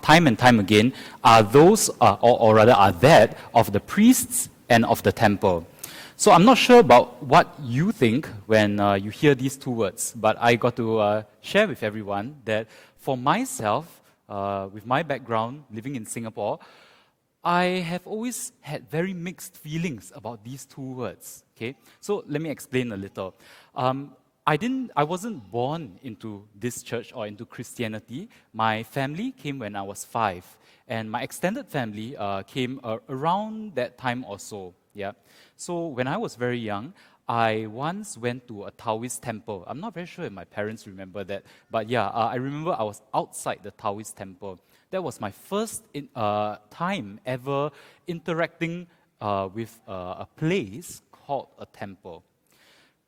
time and time again are those, or rather are that of the priests and of the temple. So I'm not sure about what you think when you hear these two words, but I got to share with everyone that for myself, with my background living in Singapore, I have always had very mixed feelings about these two words. Okay, so let me explain a little. I wasn't born into this church or into Christianity. My family came when I was 5, and my extended family came around that time or so. Yeah. So when I was very young, I once went to a Taoist temple. I'm not very sure if my parents remember that, but yeah, I remember I was outside the Taoist temple. That was my first time ever interacting with a place called a temple.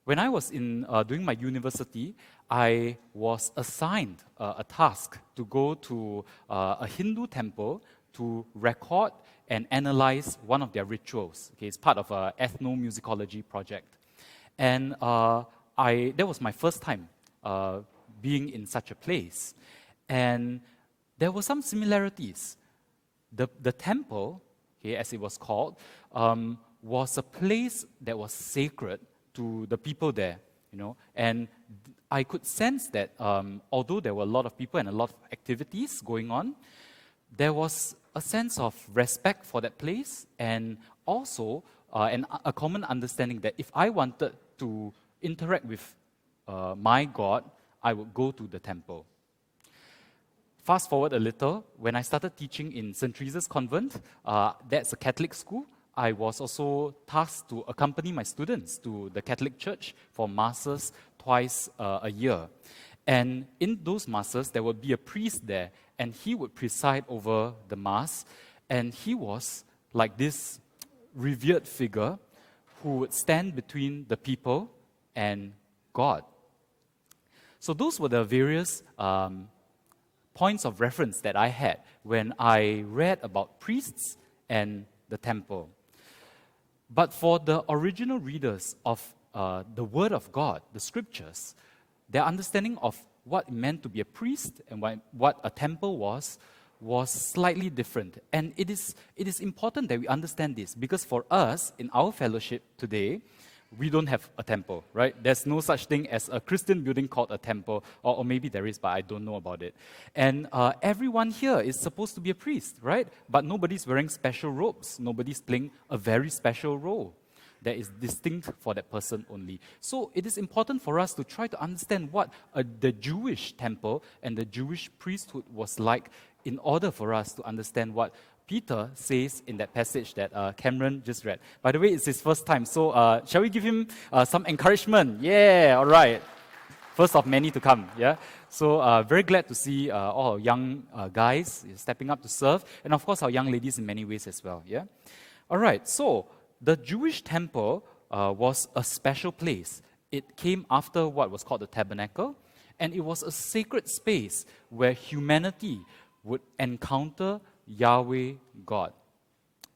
When I was doing my university, I was assigned a task to go to a Hindu temple to record and analyze one of their rituals. Okay, it's part of an ethnomusicology project. And that was my first time being in such a place. And there were some similarities. The temple, okay, as it was called, was a place that was sacred to the people there, and I could sense that although there were a lot of people and a lot of activities going on, there was a sense of respect for that place, and also a common understanding that if I wanted to interact with my God, I would go to the temple. Fast forward a little, when I started teaching in St. Teresa's Convent, that's a Catholic school, I was also tasked to accompany my students to the Catholic Church for masses twice a year. And in those masses, there would be a priest there, and he would preside over the mass, and he was like this revered figure who would stand between the people and God. So those were the various points of reference that I had when I read about priests and the temple. But for the original readers of the Word of God, the Scriptures, their understanding of what it meant to be a priest and what a temple was slightly different. And it is important that we understand this, because for us, in our fellowship today, we don't have a temple, right? There's no such thing as a Christian building called a temple, or maybe there is, but I don't know about it. And everyone here is supposed to be a priest, right? But nobody's wearing special robes. Nobody's playing a very special role that is distinct for that person only. So it is important for us to try to understand what the Jewish temple and the Jewish priesthood was like, in order for us to understand what Peter says in that passage that Cameron just read. By the way, it's his first time, so shall we give him some encouragement? Yeah, all right. First of many to come, yeah? So very glad to see all our young guys stepping up to serve, and of course our young ladies in many ways as well, yeah? All right, so the Jewish temple was a special place. It came after what was called the tabernacle, and it was a sacred space where humanity would encounter Yahweh God.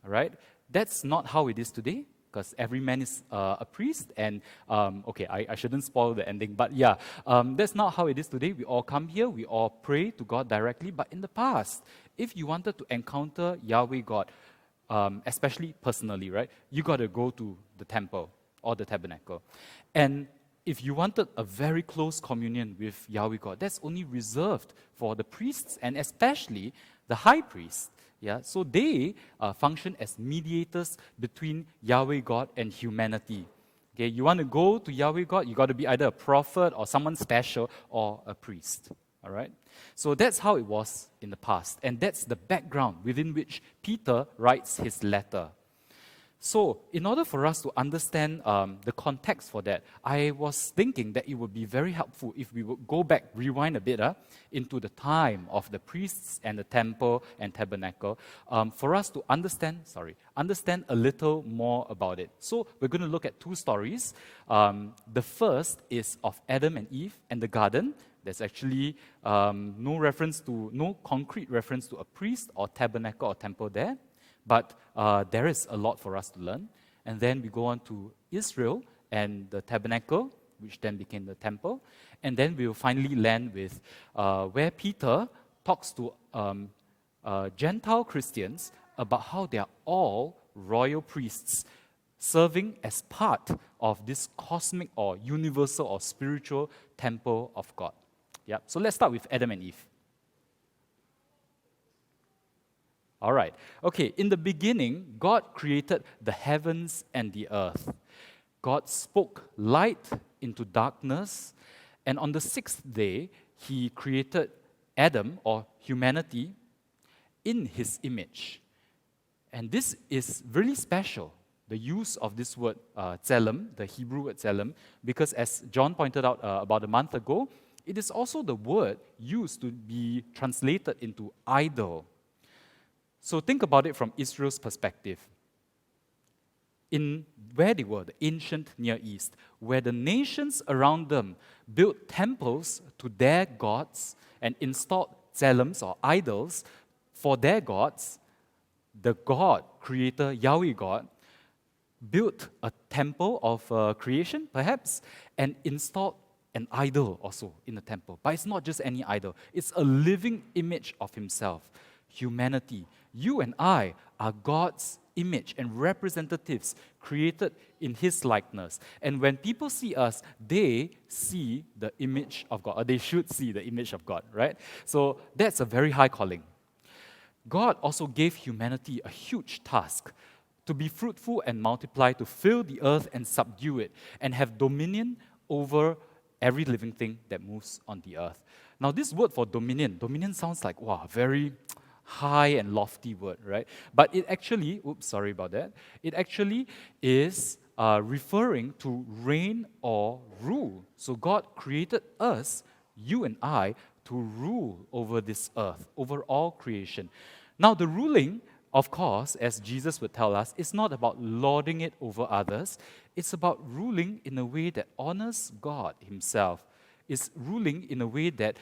All right? That's not how it is today, because every man is a priest, and I shouldn't spoil the ending, but yeah, that's not how it is today. We all come here, we all pray to God directly, but in the past, if you wanted to encounter Yahweh God, especially personally, right, you got to go to the temple or the tabernacle. And if you wanted a very close communion with Yahweh God, that's only reserved for the priests, and especially the high priest. Yeah, so they function as mediators between Yahweh God and humanity. Okay, you want to go to Yahweh God, you got to be either a prophet or someone special or a priest. All right? So that's how it was in the past, and that's the background within which Peter writes his letter. So, in order for us to understand the context for that, I was thinking that it would be very helpful if we would go back, rewind a bit into the time of the priests and the temple and tabernacle, for us to understand a little more about it. So, we're going to look at two stories. The first is of Adam and Eve and the garden. There's actually no concrete reference to a priest or tabernacle or temple there. But there is a lot for us to learn. And then we go on to Israel and the tabernacle which then became the temple. And then we will finally land with where Peter talks to Gentile Christians about how they are all royal priests serving as part of this cosmic or universal or spiritual temple of God. Yeah. So let's start with Adam and Eve. All right. Okay, in the beginning, God created the heavens and the earth. God spoke light into darkness, and on the sixth day, He created Adam, or humanity, in His image. And this is really special, the use of this word tselem, the Hebrew word tselem, because as John pointed out about a month ago, it is also the word used to be translated into idol. So think about it from Israel's perspective. In where they were, the ancient Near East, where the nations around them built temples to their gods and installed tselem or idols for their gods, the God, creator, Yahweh God, built a temple of creation, perhaps, and installed an idol also in the temple. But it's not just any idol, it's a living image of Himself. Humanity, you and I are God's image and representatives created in His likeness. And when people see us, they see the image of God, or they should see the image of God, right? So that's a very high calling. God also gave humanity a huge task to be fruitful and multiply, to fill the earth and subdue it, and have dominion over every living thing that moves on the earth. Now, this word for dominion sounds like, wow, very high and lofty word, right? But it actually, sorry about that, it actually is referring to reign or rule. So God created us, you and I, to rule over this earth, over all creation. Now, the ruling, of course, as Jesus would tell us, is not about lording it over others. It's about ruling in a way that honors God Himself. It's ruling in a way that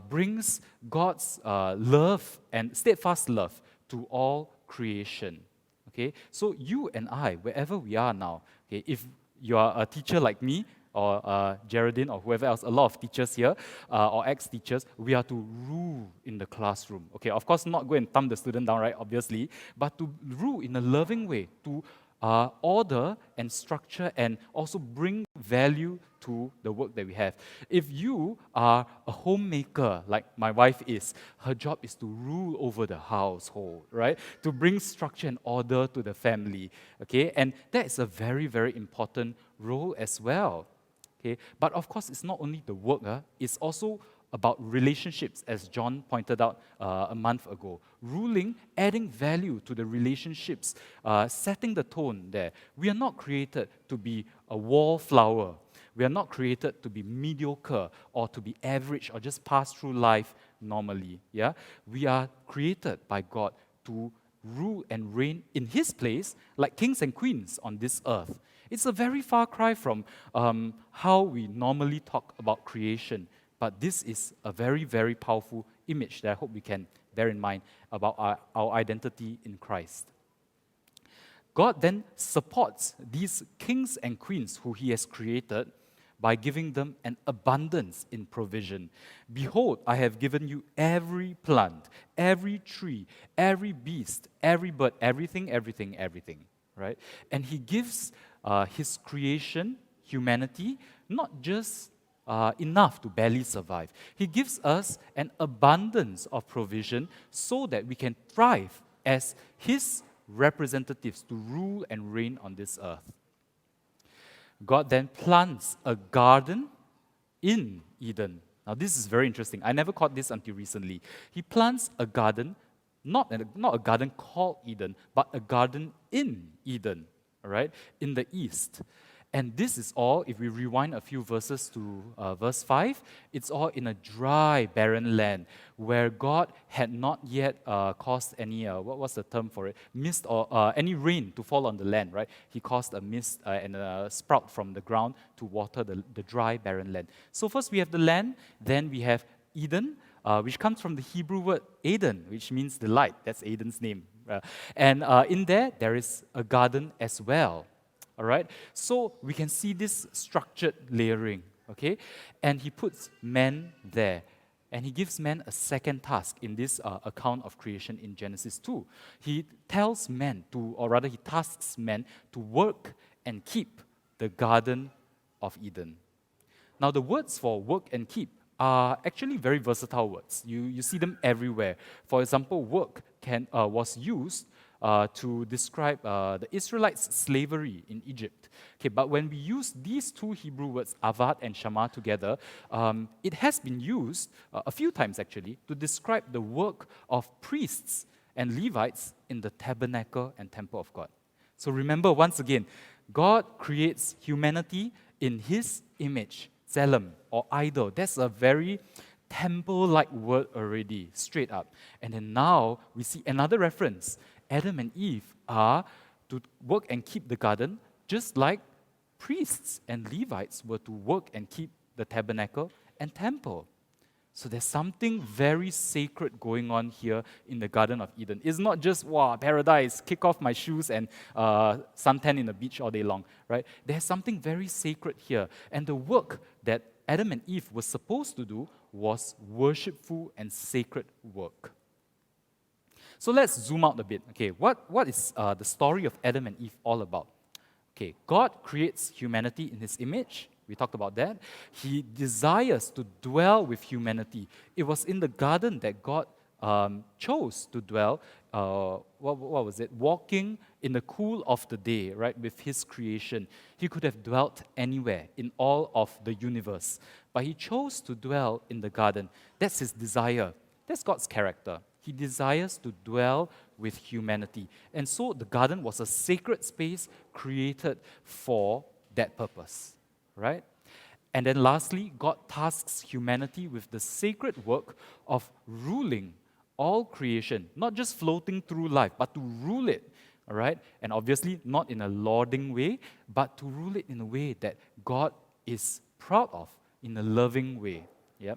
brings God's love and steadfast love to all creation. Okay, so you and I, wherever we are now, okay, if you are a teacher like me, or Geraldine, or whoever else, a lot of teachers here, or ex-teachers, we are to rule in the classroom. Okay, of course, not go and thumb the student down, right, obviously, but to rule in a loving way, to order and structure and also bring value to the work that we have. If you are a homemaker, like my wife is, her job is to rule over the household, right? To bring structure and order to the family, okay? And that is a very, very important role as well. Okay? But of course, it's not only the work, it's also about relationships, as John pointed out a month ago. Ruling, adding value to the relationships, setting the tone there. We are not created to be a wallflower. We are not created to be mediocre or to be average or just pass through life normally. Yeah? We are created by God to rule and reign in His place like kings and queens on this earth. It's a very far cry from how we normally talk about creation. But this is a very, very powerful image that I hope we can bear in mind about our identity in Christ. God then supports these kings and queens who He has created by giving them an abundance in provision. Behold, I have given you every plant, every tree, every beast, every bird, everything, right? And He gives His creation, humanity, not just enough to barely survive. He gives us an abundance of provision so that we can thrive as His representatives to rule and reign on this earth. God then plants a garden in Eden. Now, this is very interesting. I never caught this until recently. He plants a garden, not a garden called Eden, but a garden in Eden, all right, in the east. And this is all, if we rewind a few verses to verse 5, it's all in a dry, barren land where God had not yet caused any, what was the term for it? Mist or any rain to fall on the land, right? He caused a mist and a sprout from the ground to water the dry, barren land. So first we have the land, then we have Eden, which comes from the Hebrew word Eden, which means delight. That's Eden's name. And in there is a garden as well. All right? So we can see this structured layering, okay? And he puts man there. And he gives man a second task in this account of creation in Genesis 2. He tells man to, or rather, he tasks man to work and keep the Garden of Eden. Now, the words for work and keep are actually very versatile words. You see them everywhere. For example, work was used to describe the Israelites' slavery in Egypt. Okay, but when we use these two Hebrew words, avad and shama, together, it has been used a few times actually to describe the work of priests and Levites in the tabernacle and temple of God. So remember, once again, God creates humanity in His image, Tselem, or idol. That's a very temple-like word already, straight up. And then now we see another reference. Adam and Eve are to work and keep the garden, just like priests and Levites were to work and keep the tabernacle and temple. So there's something very sacred going on here in the Garden of Eden. It's not just, wow, paradise, kick off my shoes and suntan in the beach all day long, right? There's something very sacred here. And the work that Adam and Eve were supposed to do was worshipful and sacred work. So let's zoom out a bit. Okay, what is the story of Adam and Eve all about? Okay, God creates humanity in His image. We talked about that. He desires to dwell with humanity. It was in the garden that God chose to dwell, what was it? Walking in the cool of the day, right, with His creation. He could have dwelt anywhere in all of the universe, but He chose to dwell in the garden. That's His desire. That's God's character. He desires to dwell with humanity. And so the garden was a sacred space created for that purpose. Right? And then lastly, God tasks humanity with the sacred work of ruling all creation, not just floating through life, but to rule it, all right? And obviously not in a lauding way, but to rule it in a way that God is proud of, in a loving way. Yeah?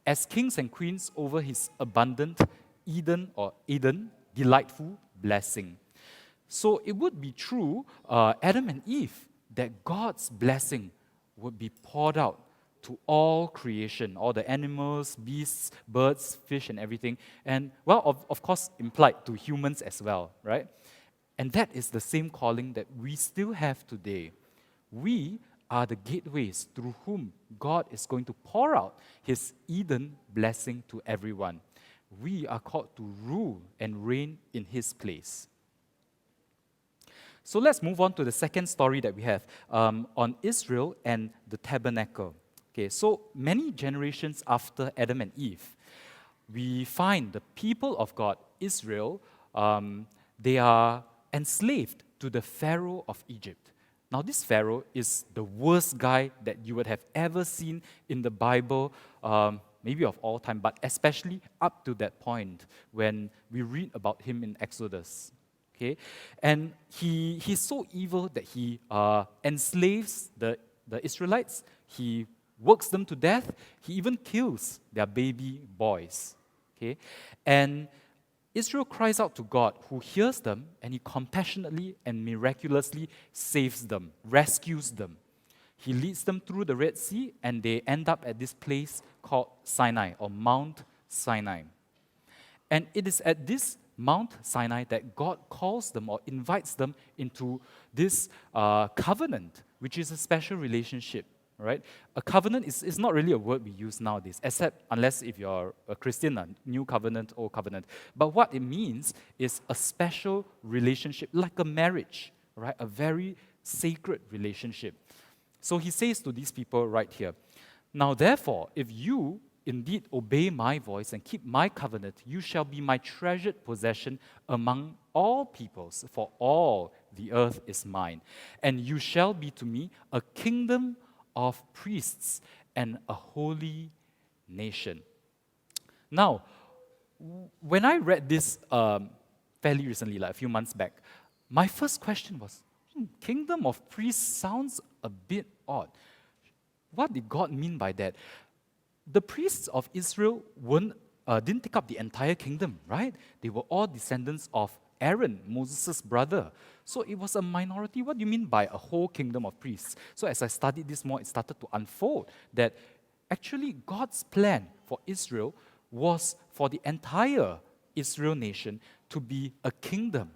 As kings and queens over His abundant Eden, delightful blessing. So it would be true, Adam and Eve, that God's blessing would be poured out to all creation, all the animals, beasts, birds, fish, and everything. And, well, of course, implied to humans as well, right? And that is the same calling that we still have today. We are the gateways through whom God is going to pour out His Eden blessing to everyone. We are called to rule and reign in His place. So let's move on to the second story that we have on Israel and the tabernacle. Okay, so many generations after Adam and Eve, we find the people of God, Israel, they are enslaved to the Pharaoh of Egypt. Now, this Pharaoh is the worst guy that you would have ever seen in the Bible, maybe of all time, but especially up to that point when we read about him in Exodus. Okay? And he's so evil that he enslaves the Israelites, he works them to death, he even kills their baby boys. Okay? And Israel cries out to God, who hears them, and He compassionately and miraculously saves them, rescues them. He leads them through the Red Sea, and they end up at this place called Sinai, or Mount Sinai. And it is at this Mount Sinai that God calls them or invites them into this covenant, which is a special relationship. Right? A covenant is not really a word we use nowadays, except unless if you're a Christian, new covenant, old covenant. But what it means is a special relationship, like a marriage, right? A very sacred relationship. So He says to these people right here, "Now therefore, if you indeed obey my voice and keep my covenant, you shall be my treasured possession among all peoples, for all the earth is mine. And you shall be to me a kingdom of priests and a holy nation." Now, when I read this fairly recently, like a few months back, my first question was, kingdom of priests sounds a bit odd. What did God mean by that? The priests of Israel didn't take up the entire kingdom, right? They were all descendants of Aaron, Moses' brother. So it was a minority. What do you mean by a whole kingdom of priests? So as I studied this more, it started to unfold that actually God's plan for Israel was for the entire Israel nation to be a kingdom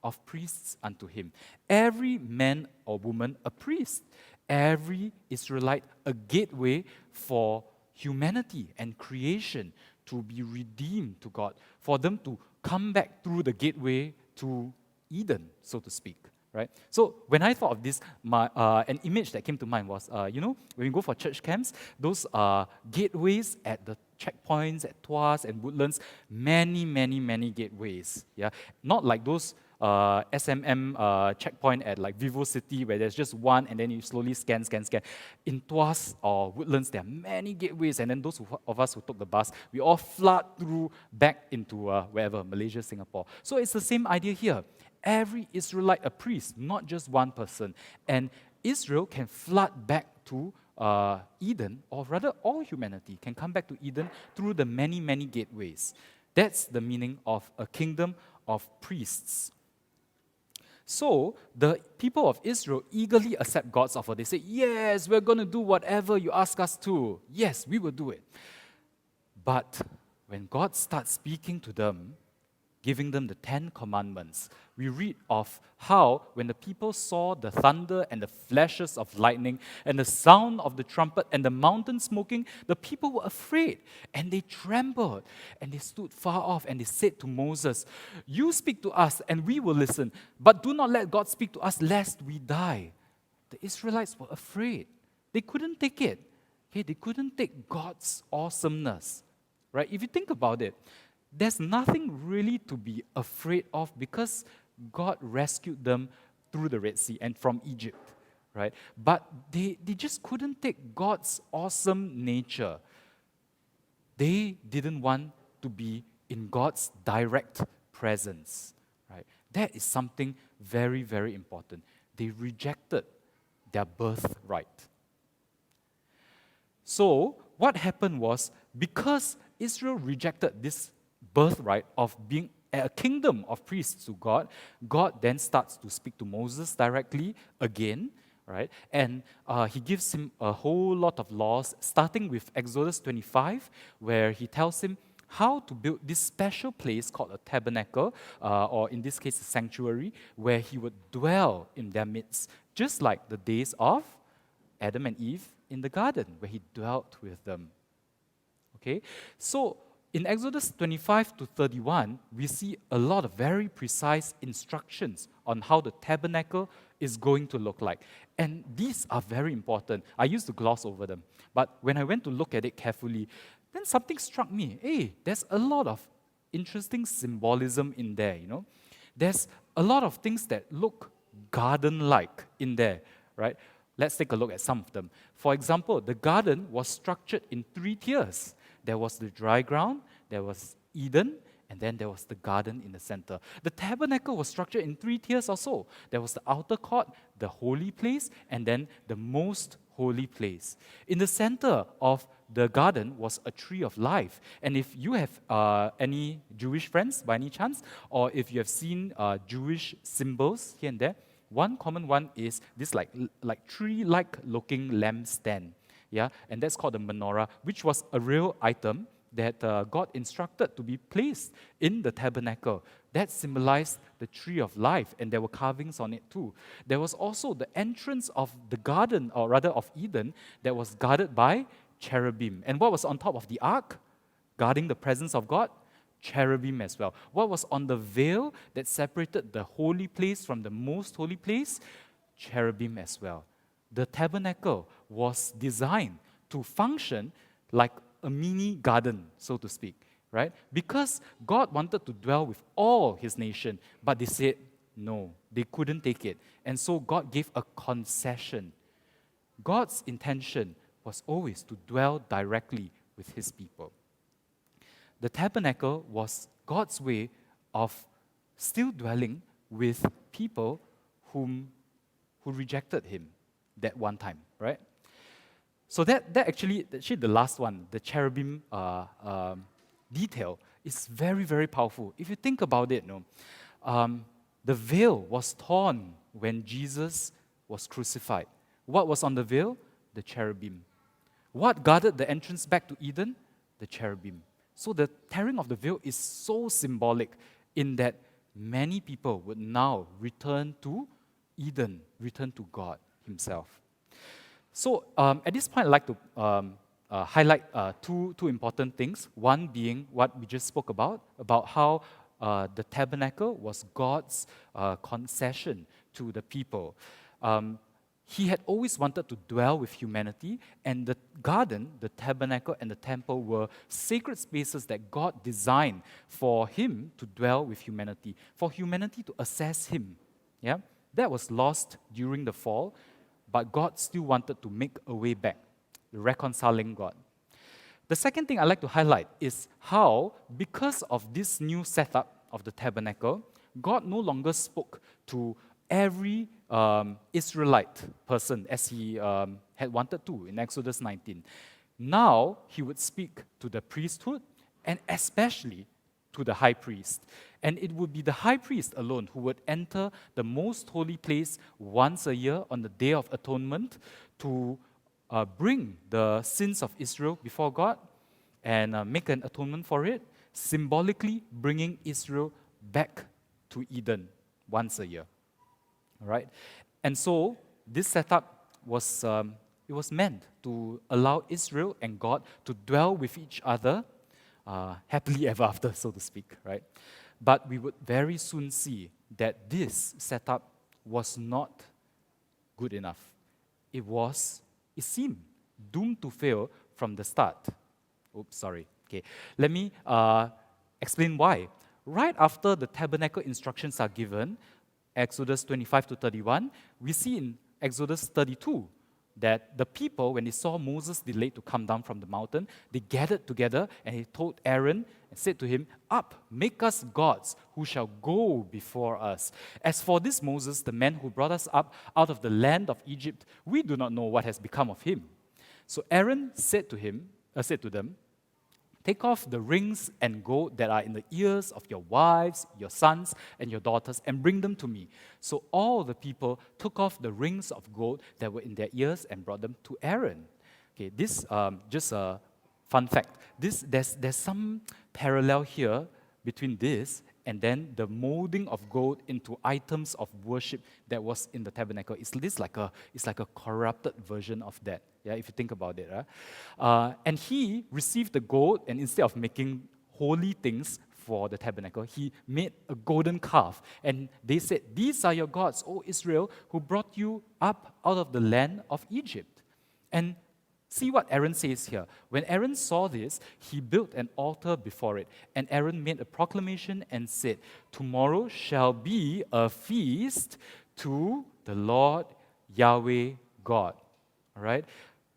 of priests unto him. Every man or woman a priest. Every Israelite a gateway for humanity and creation to be redeemed to God, for them to come back through the gateway to Eden, so to speak. Right? So when I thought of this, an image that came to mind was, when we go for church camps, those gateways at the checkpoints at Tuas and Woodlands, many gateways. Yeah, not like those SMM checkpoint at like Vivo City where there's just one and then you slowly scan. In Tuas or Woodlands, there are many gateways, and then those of us who took the bus, we all flood through back into wherever, Malaysia, Singapore. So it's the same idea here. Every Israelite a priest, not just one person. And Israel can flood back to Eden, or rather all humanity can come back to Eden through the many gateways. That's the meaning of a kingdom of priests. So the people of Israel eagerly accept God's offer. They say, yes, we're going to do whatever you ask us to. Yes, we will do it. But when God starts speaking to them, giving them the 10 commandments, we read of how when the people saw the thunder and the flashes of lightning and the sound of the trumpet and the mountain smoking, the people were afraid and they trembled and they stood far off and they said to Moses, you speak to us and we will listen, but do not let God speak to us lest we die. The Israelites were afraid. They couldn't take it. Okay, they couldn't take God's awesomeness. Right? If you think about it, there's nothing really to be afraid of because God rescued them through the Red Sea and from Egypt, right? But they just couldn't take God's awesome nature. They didn't want to be in God's direct presence, right? That is something very important. They rejected their birthright. So what happened was, because Israel rejected this birthright of being a kingdom of priests to God, God then starts to speak to Moses directly again, right? And he gives him a whole lot of laws, starting with Exodus 25, where he tells him how to build this special place called a tabernacle, or in this case, a sanctuary, where he would dwell in their midst, just like the days of Adam and Eve in the garden, where he dwelt with them. Okay? So, in Exodus 25 to 31, we see a lot of very precise instructions on how the tabernacle is going to look like. And these are very important. I used to gloss over them. But when I went to look at it carefully, then something struck me. Hey, there's a lot of interesting symbolism in there, you know. There's a lot of things that look garden-like in there, right? Let's take a look at some of them. For example, the garden was structured in 3 tiers. There was the dry ground, there was Eden, and then there was the garden in the center. The tabernacle was structured in 3 tiers or so. There was the outer court, the holy place, and then the most holy place. In the center of the garden was a tree of life. And if you have any Jewish friends by any chance, or if you have seen Jewish symbols here and there, one common one is this like tree-like looking lampstand. Yeah, and that's called the menorah, which was a real item that God instructed to be placed in the tabernacle. That symbolized the tree of life, and there were carvings on it too. There was also the entrance of the garden, or rather of Eden, that was guarded by cherubim. And what was on top of the ark, guarding the presence of God? Cherubim as well. What was on the veil that separated the holy place from the most holy place? Cherubim as well. The tabernacle was designed to function like a mini garden, so to speak, right? Because God wanted to dwell with all his nation, but they said no, they couldn't take it. And so God gave a concession. God's intention was always to dwell directly with his people. The tabernacle was God's way of still dwelling with people who rejected him that one time, right? So that actually the last one, the cherubim detail, is very powerful. If you think about it, the veil was torn when Jesus was crucified. What was on the veil? The cherubim. What guarded the entrance back to Eden? The cherubim. So the tearing of the veil is so symbolic in that many people would now return to Eden, return to God Himself. So at this point, I'd like to highlight two important things. One being what we just spoke about how the tabernacle was God's concession to the people. He had always wanted to dwell with humanity, and the garden, the tabernacle, and the temple were sacred spaces that God designed for Him to dwell with humanity, for humanity to access Him. Yeah? That was lost during the fall, but God still wanted to make a way back, the reconciling God. The second thing I'd like to highlight is how, because of this new setup of the tabernacle, God no longer spoke to every Israelite person as He had wanted to in Exodus 19. Now, He would speak to the priesthood and especially to the high priest. And it would be the high priest alone who would enter the most holy place once a year on the Day of Atonement to bring the sins of Israel before God and make an atonement for it, symbolically bringing Israel back to Eden once a year. All right? And so this setup was it was meant to allow Israel and God to dwell with each other happily ever after, so to speak, right? But we would very soon see that this setup was not good enough. It seemed doomed to fail from the start. Oops, sorry. Okay, let me explain why. Right after the tabernacle instructions are given, Exodus 25 to 31, we see in Exodus 32 that the people, when they saw Moses delayed to come down from the mountain, they gathered together and he told Aaron and said to him, "Up, make us gods who shall go before us. As for this Moses, the man who brought us up out of the land of Egypt, we do not know what has become of him." So Aaron said to them, "Take off the rings and gold that are in the ears of your wives, your sons, and your daughters, and bring them to me." So all the people took off the rings of gold that were in their ears and brought them to Aaron. Okay, this just a fun fact. There's some parallel here between this and then the molding of gold into items of worship that was in the tabernacle. It's like a corrupted version of that. Yeah, if you think about it. And he received the gold, and instead of making holy things for the tabernacle, he made a golden calf. And they said, "These are your gods, O Israel, who brought you up out of the land of Egypt." And see what Aaron says here. When Aaron saw this, he built an altar before it. And Aaron made a proclamation and said, "Tomorrow shall be a feast to the Lord Yahweh God." All right?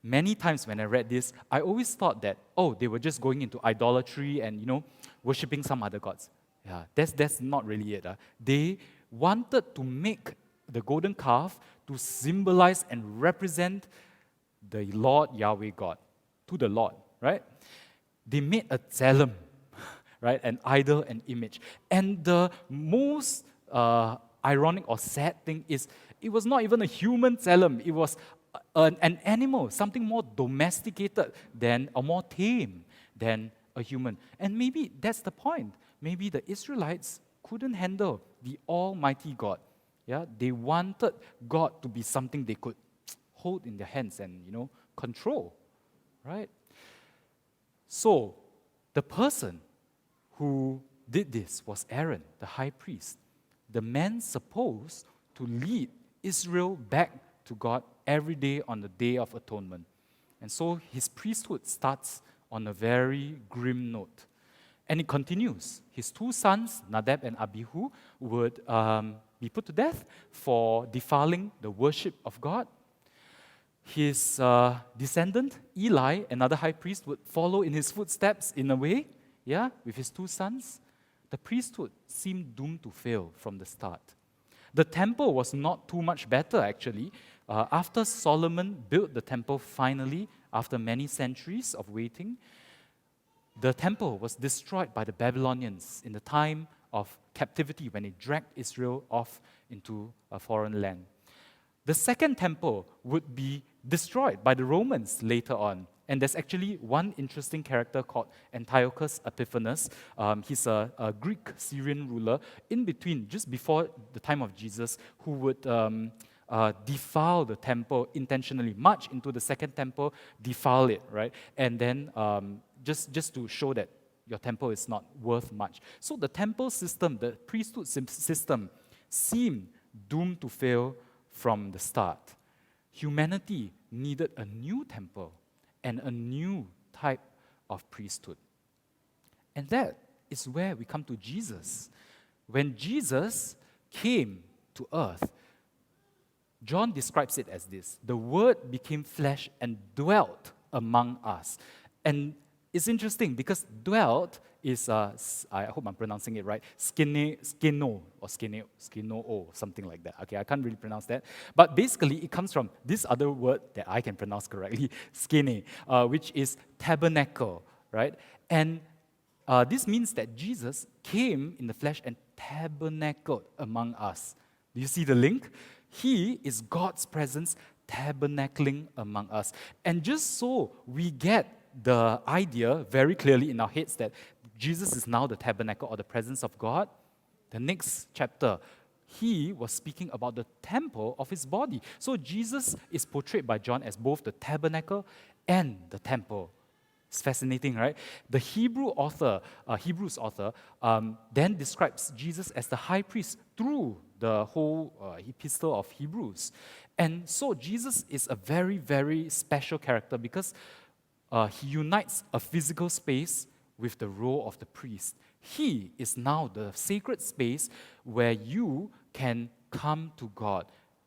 Many times when I read this, I always thought that, they were just going into idolatry and, worshipping some other gods. Yeah, that's not really it. They wanted to make the golden calf to symbolize and represent the Lord Yahweh God, to the Lord, right? They made a tselem, right? An idol, an image. And the most ironic or sad thing is, it was not even a human tselem. It was an animal, something more domesticated or more tame than a human. And maybe that's the point. Maybe the Israelites couldn't handle the Almighty God. Yeah, they wanted God to be something they could hold in their hands and control, right? So the person who did this was Aaron, the high priest, the man supposed to lead Israel back to God every day on the Day of Atonement. And so his priesthood starts on a very grim note. And it continues. His two sons, Nadab and Abihu, would be put to death for defiling the worship of God. His descendant, Eli, another high priest, would follow in his footsteps in a way, with his two sons. The priesthood seemed doomed to fail from the start. The temple was not too much better, actually. After Solomon built the temple finally, after many centuries of waiting, the temple was destroyed by the Babylonians in the time of captivity when they dragged Israel off into a foreign land. The second temple would be destroyed by the Romans later on. And there's actually one interesting character called Antiochus Epiphanes. He's a Greek Syrian ruler in between, just before the time of Jesus, who would defile the temple intentionally, march into the second temple, defile it, right? And then just to show that your temple is not worth much. So the temple system, the priesthood system, seemed doomed to fail from the start. Humanity needed a new temple and a new type of priesthood. And that is where we come to Jesus. When Jesus came to earth, John describes it as this: the Word became flesh and dwelt among us. And it's interesting because dwelt is, I hope I'm pronouncing it right, skino, something like that. Okay, I can't really pronounce that. But basically, it comes from this other word that I can pronounce correctly, skene, which is tabernacle, right? And this means that Jesus came in the flesh and tabernacled among us. Do you see the link? He is God's presence tabernacling among us. And just so we get the idea very clearly in our heads that Jesus is now the tabernacle or the presence of God, the next chapter, he was speaking about the temple of his body. So Jesus is portrayed by John as both the tabernacle and the temple. It's fascinating, right? The Hebrews author, then describes Jesus as the high priest through the whole epistle of Hebrews. And so Jesus is a very, very special character because he unites a physical space with the role of the priest. He is now the sacred space where you can come to God,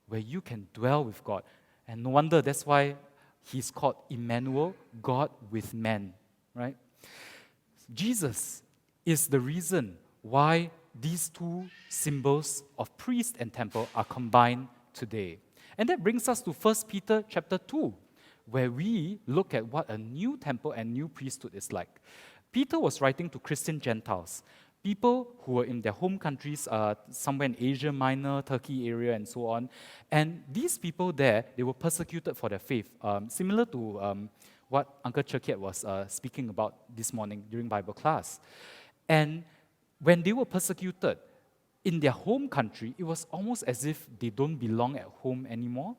where you can dwell with God. And no wonder that's why he's called Emmanuel, God with man, right? Jesus is the reason why these two symbols of priest and temple are combined today. And that brings us to 1 Peter chapter 2, where we look at what a new temple and new priesthood is like. Peter was writing to Christian Gentiles, people who were in their home countries, somewhere in Asia Minor, Turkey area, and so on. And these people there, they were persecuted for their faith, similar to what Uncle Cherkiat was speaking about this morning during Bible class. And when they were persecuted in their home country, it was almost as if they don't belong at home anymore.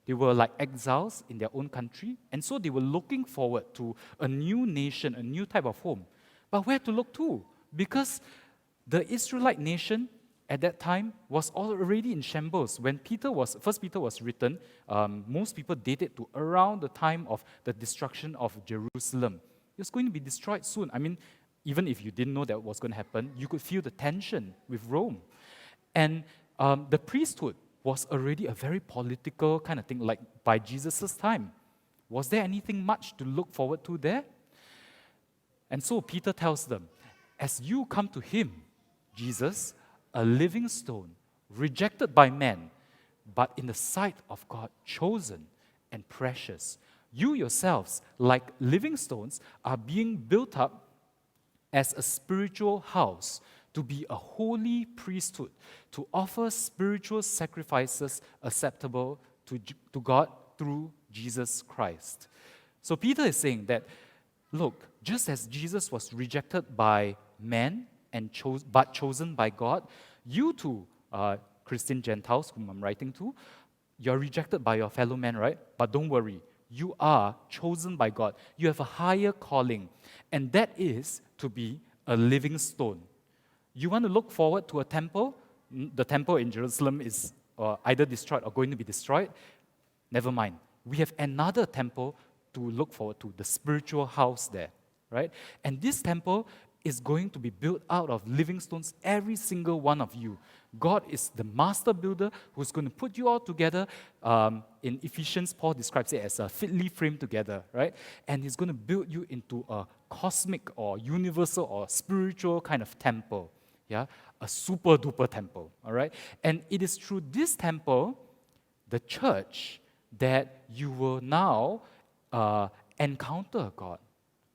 They were like exiles in their own country, and so they were looking forward to a new nation, a new type of home. But where to look to? Because the Israelite nation at that time was already in shambles. When 1 Peter was written, most people date it to around the time of the destruction of Jerusalem. It was going to be destroyed soon. I mean, even if you didn't know that was going to happen, you could feel the tension with Rome. And the priesthood was already a very political kind of thing, like by Jesus' time. Was there anything much to look forward to there? And so Peter tells them, as you come to him, Jesus, a living stone, rejected by men, but in the sight of God, chosen and precious, you yourselves, like living stones, are being built up as a spiritual house, to be a holy priesthood, to offer spiritual sacrifices acceptable to God through Jesus Christ. So Peter is saying that, look, just as Jesus was rejected by men and but chosen by God, you too, Christian Gentiles whom I'm writing to, you're rejected by your fellow men, right? But don't worry, you are chosen by God. You have a higher calling, and that is to be a living stone. You want to look forward to a temple? The temple in Jerusalem is either destroyed or going to be destroyed. Never mind. We have another temple to look forward to, the spiritual house there, right? And this temple is going to be built out of living stones, every single one of you. God is the master builder who's going to put you all together. In Ephesians, Paul describes it as a fitly framed together, right? And he's going to build you into a cosmic or universal or spiritual kind of temple. Yeah, a super duper temple, all right? And it is through this temple, the church, that you will now encounter God.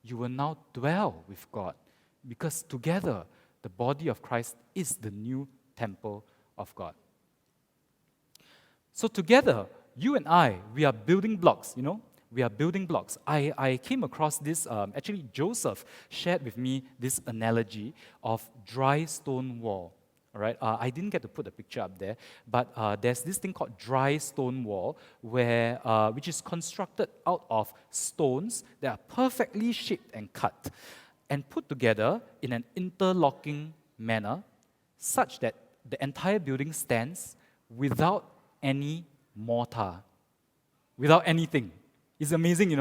You will now dwell with God, because together the body of Christ is the new temple of God. So together, you and I, we are building blocks, We are building blocks. I came across this, actually Joseph shared with me this analogy of dry stone wall. All right, I didn't get to put the picture up there, but there's this thing called dry stone wall, which is constructed out of stones that are perfectly shaped and cut, and put together in an interlocking manner, such that the entire building stands without any mortar, without anything. It's amazing,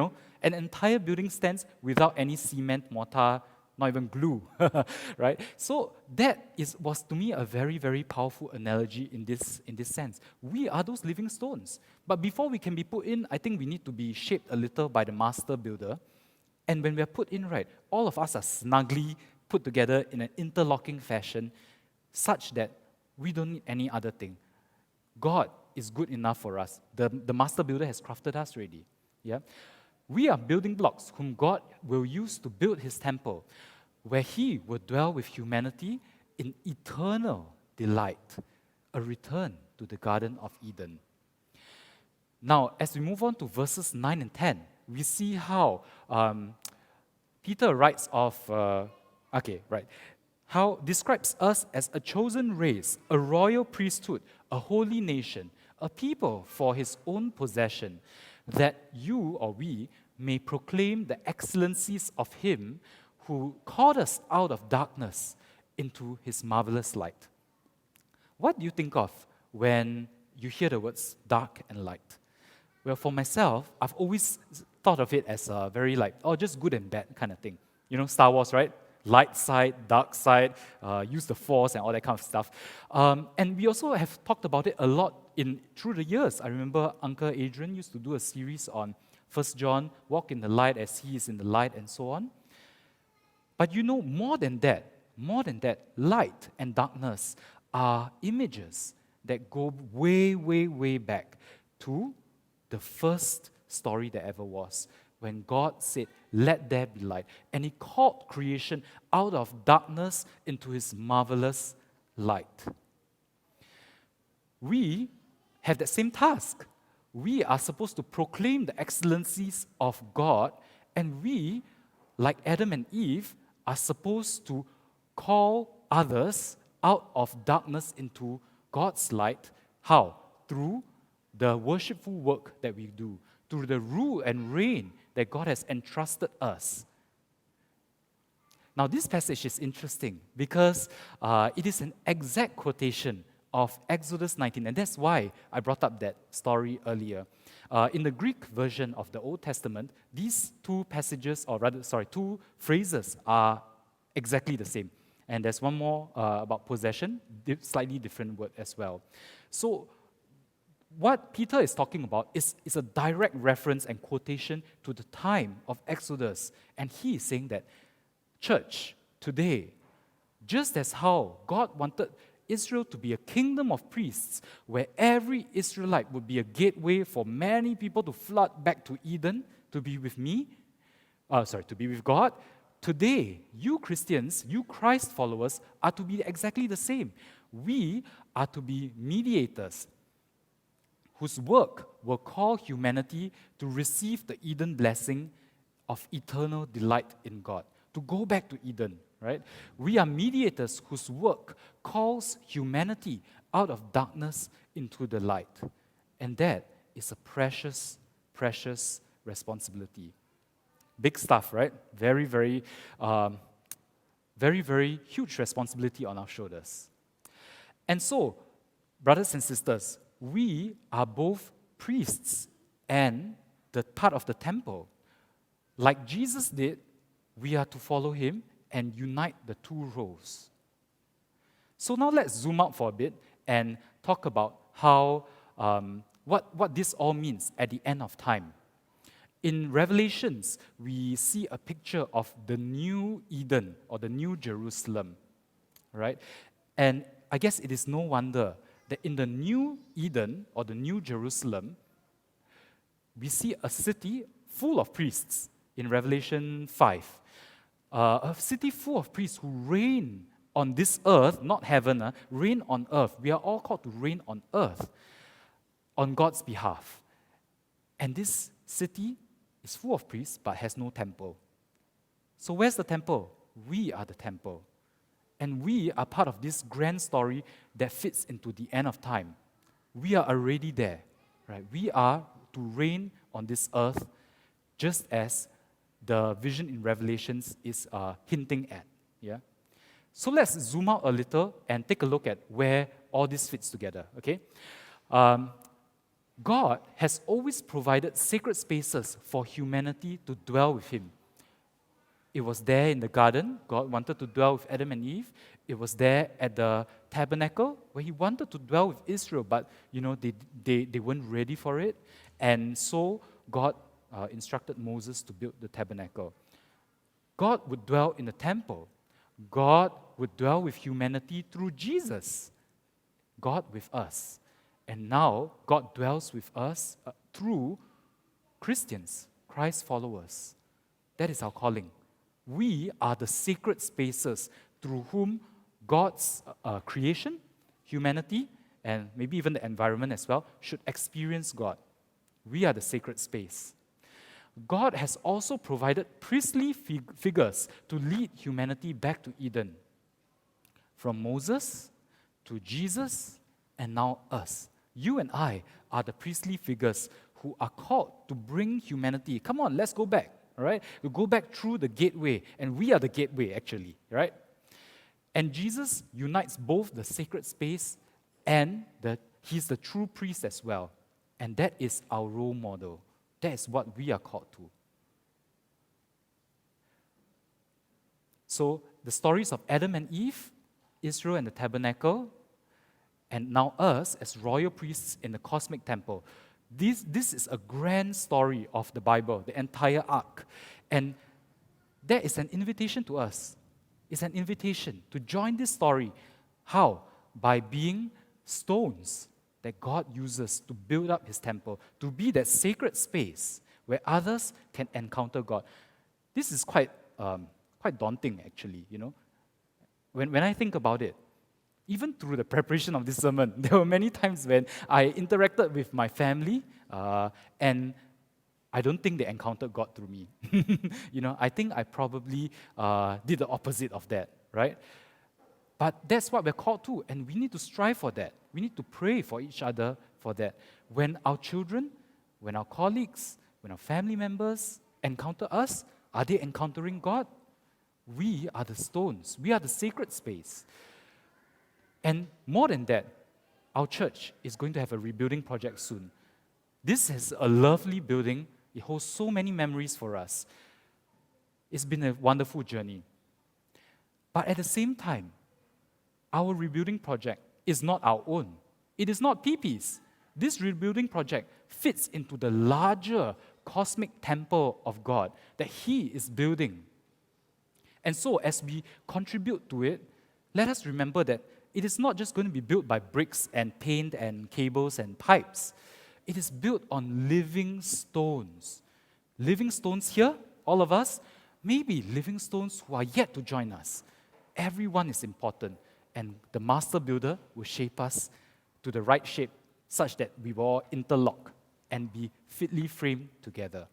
An entire building stands without any cement, mortar, not even glue, right? So that was to me a very, very powerful analogy in this sense. We are those living stones. But before we can be put in, I think we need to be shaped a little by the master builder. And when we are put in, right, all of us are snugly put together in an interlocking fashion such that we don't need any other thing. God is good enough for us. The master builder has crafted us already. Yeah? We are building blocks whom God will use to build his temple, where he will dwell with humanity in eternal delight, a return to the Garden of Eden. Now, as we move on to verses 9 and 10, we see how Peter writes of, how describes us as a chosen race, a royal priesthood, a holy nation, a people for his own possession, that you or we may proclaim the excellencies of him who called us out of darkness into his marvelous light. What do you think of when you hear the words dark and light? Well, for myself, I've always thought of it as a very just good and bad kind of thing. Star Wars, right? Light side, dark side, use the force and all that kind of stuff. And we also have talked about it a lot through the years. I remember Uncle Adrian used to do a series on 1 John, walk in the light as he is in the light, and so on. But more than that, light and darkness are images that go way, way, way back to the first story that ever was, when God said, "Let there be light." And he called creation out of darkness into his marvelous light. We have that same task. We are supposed to proclaim the excellencies of God, and we, like Adam and Eve, are supposed to call others out of darkness into God's light. How? Through the worshipful work that we do, through the rule and reign that God has entrusted us. Now, this passage is interesting because it is an exact quotation of Exodus 19, and that's why I brought up that story earlier. In the Greek version of the Old Testament, these two phrases are exactly the same. And there's one more about possession, slightly different word as well. So, what Peter is talking about is a direct reference and quotation to the time of Exodus. And he is saying that, church, today, just as how God wanted Israel to be a kingdom of priests, where every Israelite would be a gateway for many people to flood back to Eden to be with to be with God. Today, you Christians, you Christ followers, are to be exactly the same. We are to be mediators whose work will call humanity to receive the Eden blessing of eternal delight in God, to go back to Eden, right? We are mediators whose work calls humanity out of darkness into the light. And that is a precious, precious responsibility. Big stuff, right? Very, very, very, very huge responsibility on our shoulders. And so, brothers and sisters, we are both priests and the part of the temple. Like Jesus did, we are to follow him and unite the two roles. So now let's zoom out for a bit and talk about how what this all means at the end of time. In Revelations, we see a picture of the new Eden or the new Jerusalem, right? And I guess it is no wonder that in the new Eden or the new Jerusalem, we see a city full of priests in Revelation 5. A city full of priests who reign on this earth, not heaven, reign on earth. We are all called to reign on earth on God's behalf. And this city is full of priests but has no temple. So where's the temple? We are the temple. And we are part of this grand story that fits into the end of time. We are already there, right? We are to reign on this earth just as the vision in Revelations is hinting at. Yeah. So let's zoom out a little and take a look at where all this fits together. Okay. God has always provided sacred spaces for humanity to dwell with Him. It was there in the garden. God wanted to dwell with Adam and Eve. It was there at the tabernacle where He wanted to dwell with Israel, but they weren't ready for it. And so God instructed Moses to build the tabernacle. God would dwell in the temple. God would dwell with humanity through Jesus. God with us. And now God dwells with us through Christians, Christ followers. That is our calling. We are the sacred spaces through whom God's creation, humanity, and maybe even the environment as well, should experience God. We are the sacred space. God has also provided priestly figures to lead humanity back to Eden. From Moses to Jesus and now us. You and I are the priestly figures who are called to bring humanity. Come on, let's go back. All right? We go back through the gateway, and we are the gateway actually, right? And Jesus unites both the sacred space and He's the true priest as well. And that is our role model. That is what we are called to. So the stories of Adam and Eve, Israel and the tabernacle, and now us as royal priests in the cosmic temple. This is a grand story of the Bible, the entire arc. And there is an invitation to us. It's an invitation to join this story. How? By being stones that God uses to build up His temple, to be that sacred space where others can encounter God. This is quite daunting, actually, When I think about it, even through the preparation of this sermon, there were many times when I interacted with my family, and I don't think they encountered God through me. I think I probably did the opposite of that, right? But that's what we're called to, and we need to strive for that. We need to pray for each other for that. When our children, when our colleagues, when our family members encounter us, are they encountering God? We are the stones. We are the sacred space. And more than that, our church is going to have a rebuilding project soon. This is a lovely building. It holds so many memories for us. It's been a wonderful journey. But at the same time, our rebuilding project is not our own. It is not PP's. This rebuilding project fits into the larger cosmic temple of God that He is building. And so, as we contribute to it, let us remember that it is not just going to be built by bricks and paint and cables and pipes. It is built on living stones. Living stones here, all of us, maybe living stones who are yet to join us. Everyone is important, and the master builder will shape us to the right shape such that we will all interlock and be fitly framed together.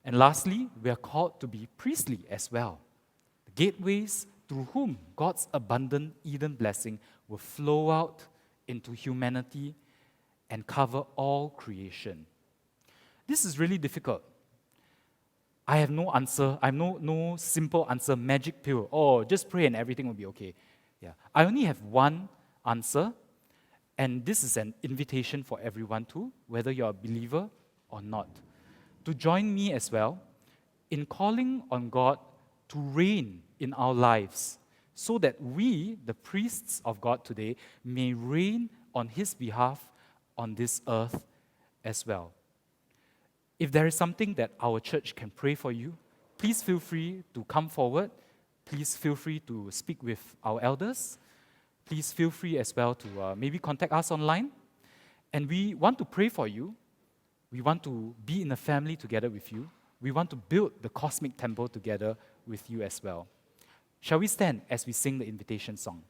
And lastly, we are called to be priestly as well. The gateways through whom God's abundant Eden blessing will flow out into humanity and cover all creation. This is really difficult. I have no answer. I have no simple answer, magic pill. Oh, just pray and everything will be okay. Yeah. I only have one answer, and this is an invitation for everyone too, whether you're a believer or not, to join me as well in calling on God to reign in our lives so that we, the priests of God today, may reign on His behalf on this earth as well. If there is something that our church can pray for you, please feel free to come forward. Please feel free to speak with our elders. Please feel free as well to maybe contact us online. And we want to pray for you. We want to be in a family together with you. We want to build the cosmic temple together with you as well. Shall we stand as we sing the invitation song?